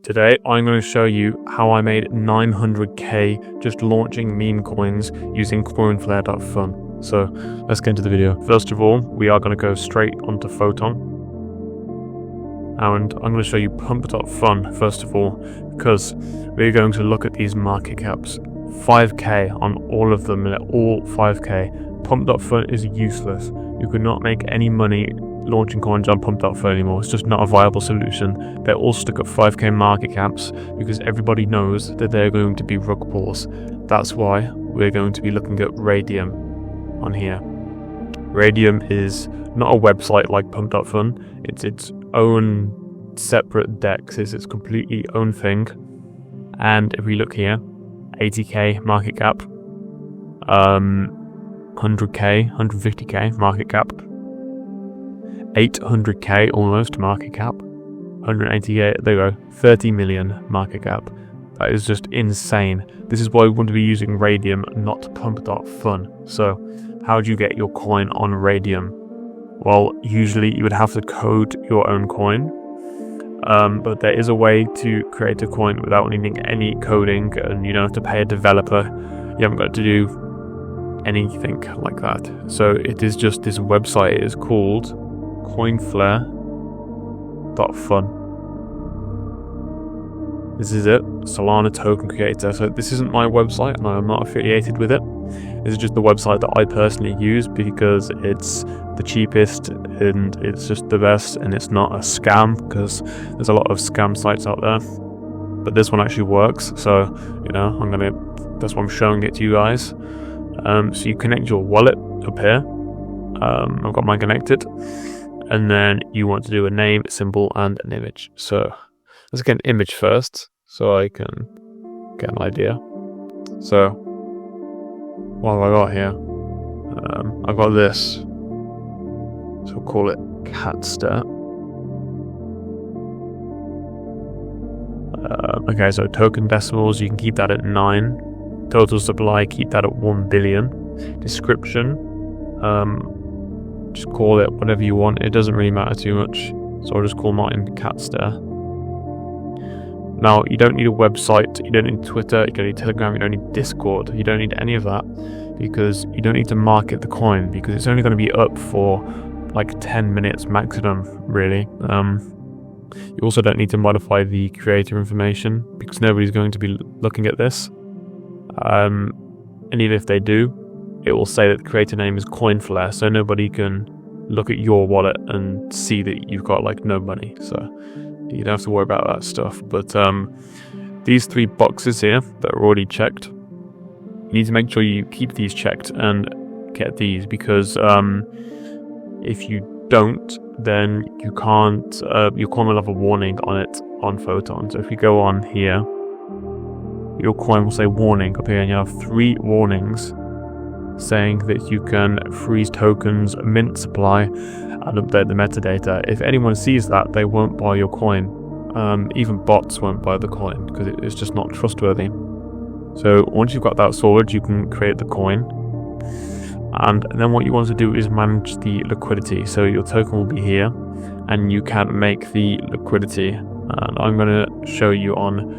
Today, I'm going to show you how I made 900k just launching meme coins using coinflare.fun. So let's get into the video. First of all, we are going to go straight onto Photon. And I'm going to show you Pump.Fun first of all, because we're going to look at these market caps. 5k on all of them, and they're all 5k. Pump.Fun is useless. You could not make any money launching coins on Pump.Fun anymore. It's just not a viable solution. They're all stuck at 5k market caps because everybody knows that they're going to be rug pulls. That's why we're going to be looking at Raydium on here. Raydium is not a website like Pump.Fun. It's its own separate DEX. It's its completely own thing. And if we look here, 80k market cap, 100k, 150k market cap, 800k almost market cap, 180k, there you go, 30 million market cap. That is just insane. This is why we want to be using Raydium, not Pump.Fun. So how do you get your coin on Raydium? Well, usually you would have to code your own coin, but there is a way to create a coin without needing any coding, and you don't have to pay a developer. You haven't got to do anything like that. So it is just this website. It is called coinflare.fun. This is it, Solana token creator. So this isn't my website and I'm not affiliated with it. This is just the website that I personally use because it's the cheapest and it's just the best, and it's not a scam, because there's a lot of scam sites out there. But this one actually works, so that's why I'm showing it to you guys. So you connect your wallet up here. I've got mine connected. And then you want to do a name, symbol, and an image. So let's get an image first, so I can get an idea. So what have I got here? I've got this. So we'll call it Catster. Okay, so token decimals, you can keep that at 9. Total supply, keep that at 1 billion. Description, just call it whatever you want. It doesn't really matter too much. So I'll just call mine Catster. Now, you don't need a website, you don't need Twitter, you don't need Telegram, you don't need Discord. You don't need any of that because you don't need to market the coin, because it's only going to be up for like 10 minutes maximum, really. You also don't need to modify the creator information because nobody's going to be looking at this. And even if they do, it will say that the creator name is Coinflare, so nobody can look at your wallet and see that you've got like no money. So you don't have to worry about that stuff. But these 3 boxes here that are already checked, you need to make sure you keep these checked and get these, because if you don't, then you can't, your coin will have a warning on it on Photon. So if you go on here, your coin will say warning up here, and you have 3 warnings saying that you can freeze tokens, mint supply, and update the metadata. If anyone sees that, they won't buy your coin. Even bots won't buy the coin because it's just not trustworthy. So once you've got that sorted, you can create the coin. And then what you want to do is manage the liquidity. So your token will be here, and you can make the liquidity. And I'm going to show you on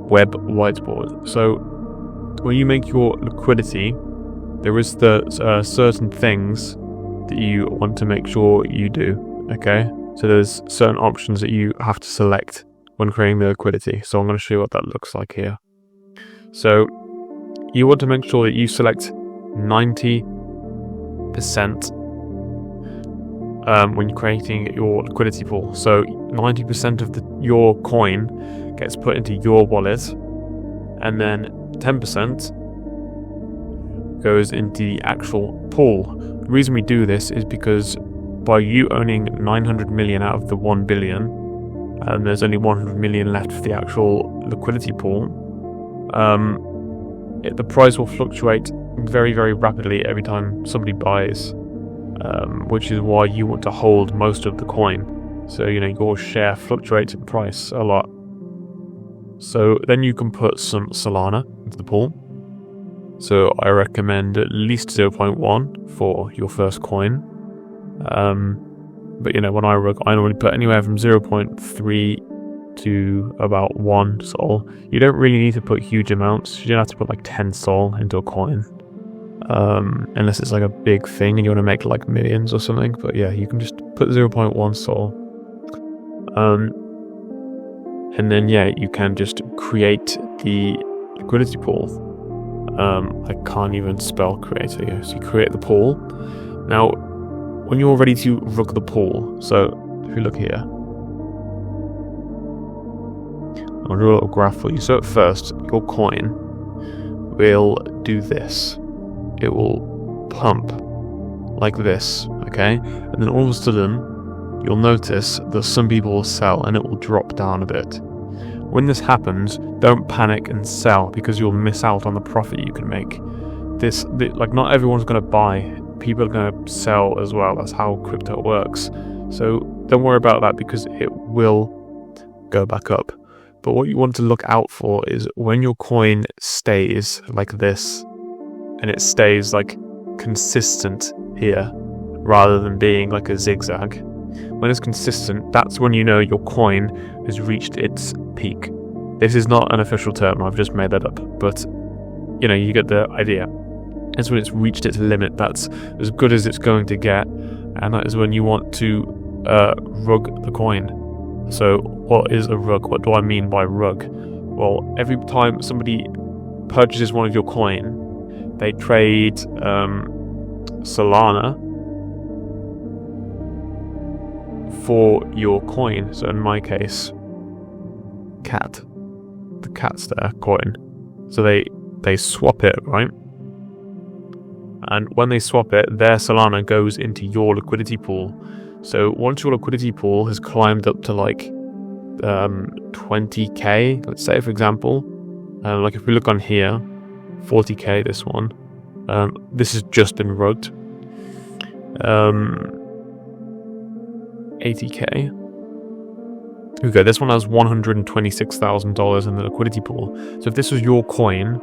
Web Whiteboard. So when you make your liquidity, there is the certain things that you want to make sure you do. Okay, so there's certain options that you have to select when creating the liquidity. So I'm going to show you what that looks like here. So you want to make sure that you select 90% when you're creating your liquidity pool. So 90% of your coin gets put into your wallet, and then 10% goes into the actual pool. The reason we do this is because by you owning 900 million out of the 1 billion, and there's only 100 million left for the actual liquidity pool, the price will fluctuate very, very rapidly every time somebody buys, which is why you want to hold most of the coin. So, your share fluctuates in price a lot. So then you can put some Solana into the pool. So I recommend at least 0.1 for your first coin. But when I normally put anywhere from 0.3 to about 1 sol. You don't really need to put huge amounts. You don't have to put like 10 sol into a coin, unless it's like a big thing and you want to make like millions or something. But yeah, you can just put 0.1 sol, and then yeah, you can just create the liquidity pool. I can't even spell creator here. So you create the pool. Now, when you're ready to rug the pool, so if you look here, I'll draw a little graph for you. So at first, your coin will do this. It will pump like this, okay? And then all of a sudden, you'll notice that some people will sell and it will drop down a bit. When this happens, don't panic and sell, because you'll miss out on the profit you can make. Like, not everyone's going to buy. People are going to sell as well. That's how crypto works. So don't worry about that, because it will go back up. But what you want to look out for is when your coin stays like this, and it stays like consistent here, rather than being like a zigzag. When it's consistent, that's when you know your coin has reached its peak. This is not an official term, I've just made that up, but you know, you get the idea. It's when it's reached its limit, that's as good as it's going to get, and that is when you want to rug the coin. So what is a rug? What do I mean by rug? Well, every time somebody purchases one of your coin, they trade Solana for your coin. So in my case, the cat's there coin. So they swap it, right? And when they swap it, their Solana goes into your liquidity pool. So once your liquidity pool has climbed up to like 20k, let's say, for example, like if we look on here, 40k, this one, this has just been rugged. 80k. Okay, this one has $126,000 in the liquidity pool. So if this was your coin,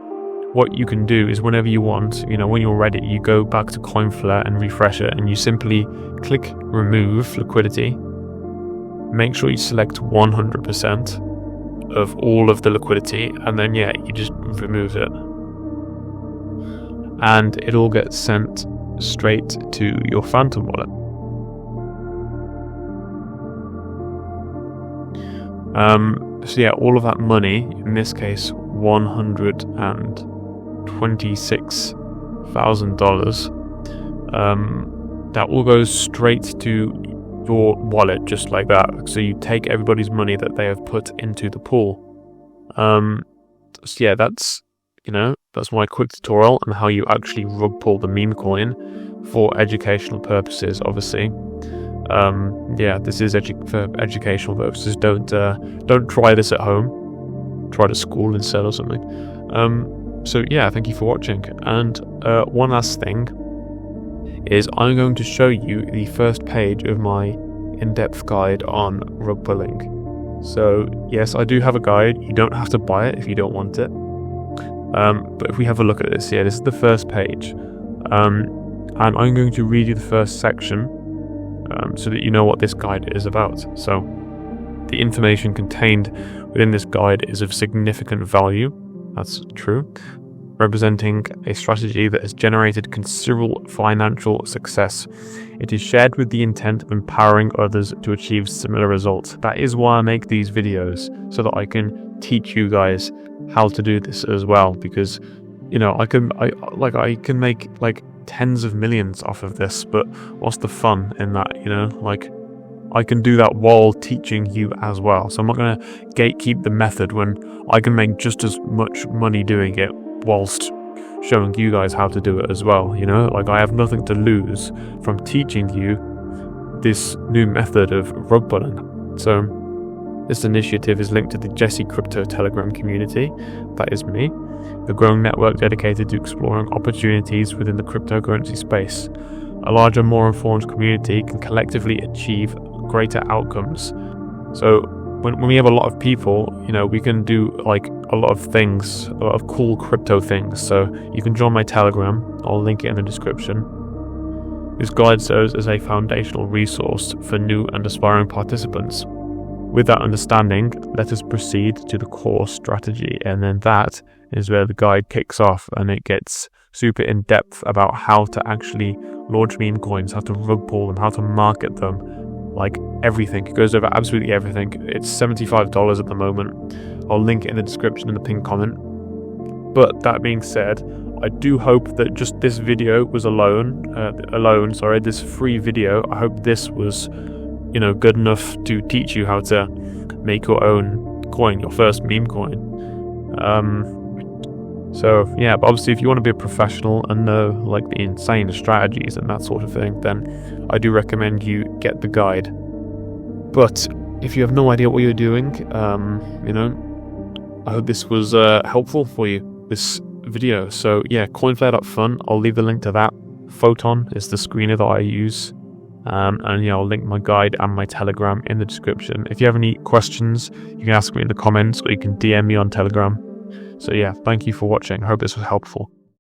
what you can do is whenever you want, you know, when you're ready, you go back to coinflare and refresh it, and you simply click remove liquidity. Make sure you select 100% of all of the liquidity, and then yeah, you just remove it. And it all gets sent straight to your Phantom wallet. So yeah, all of that money, in this case $126,000, that all goes straight to your wallet, just like that. So you take everybody's money that they have put into the pool. So yeah, that's my quick tutorial on how you actually rug pull the meme coin for educational purposes, obviously. Yeah, this is for educational purposes. Don't try this at home. Try it at school instead or something. So yeah, thank you for watching. And one last thing is I'm going to show you the first page of my in-depth guide on rug pulling. So yes, I do have a guide. You don't have to buy it if you don't want it. But if we have a look at this, yeah, this is the first page. And I'm going to read you the first section, so that you know what this guide is about. So the information contained within this guide is of significant value, that's true, representing a strategy that has generated considerable financial success. It is shared with the intent of empowering others to achieve similar results. That is why I make these videos, so that I can teach you guys how to do this as well, because I can make like tens of millions off of this, but what's the fun in that? I can do that while teaching you as well. So I'm not going to gatekeep the method when I can make just as much money doing it whilst showing you guys how to do it as well. I have nothing to lose from teaching you this new method of rug pulling. So this initiative is linked to the Jesse Crypto Telegram community. That is me, a growing network dedicated to exploring opportunities within the cryptocurrency space. A larger, more informed community can collectively achieve greater outcomes. So when we have a lot of people, we can do like a lot of things, a lot of cool crypto things. So you can join my Telegram. I'll link it in the description. This guide serves as a foundational resource for new and aspiring participants. with that understanding, let us proceed to the core strategy, and then that is where the guide kicks off, and it gets super in depth about how to actually launch meme coins, how to rug pull them, how to market them, like everything. It goes over absolutely everything. It's $75 at the moment. I'll link it in the description in the pinned comment. But that being said, I do hope that just this video was this free video, I hope this was, good enough to teach you how to make your own coin, your first meme coin. So yeah, but obviously if you want to be a professional and know like the insane strategies and that sort of thing, then I do recommend you get the guide. But if you have no idea what you're doing, I hope this was helpful for you, this video. So yeah, coinflare.fun, I'll leave the link to that. Photon is the screener that I use. And yeah, I'll link my guide and my Telegram in the description. If you have any questions, you can ask me in the comments, or you can DM me on Telegram. So yeah, thank you for watching. I hope this was helpful.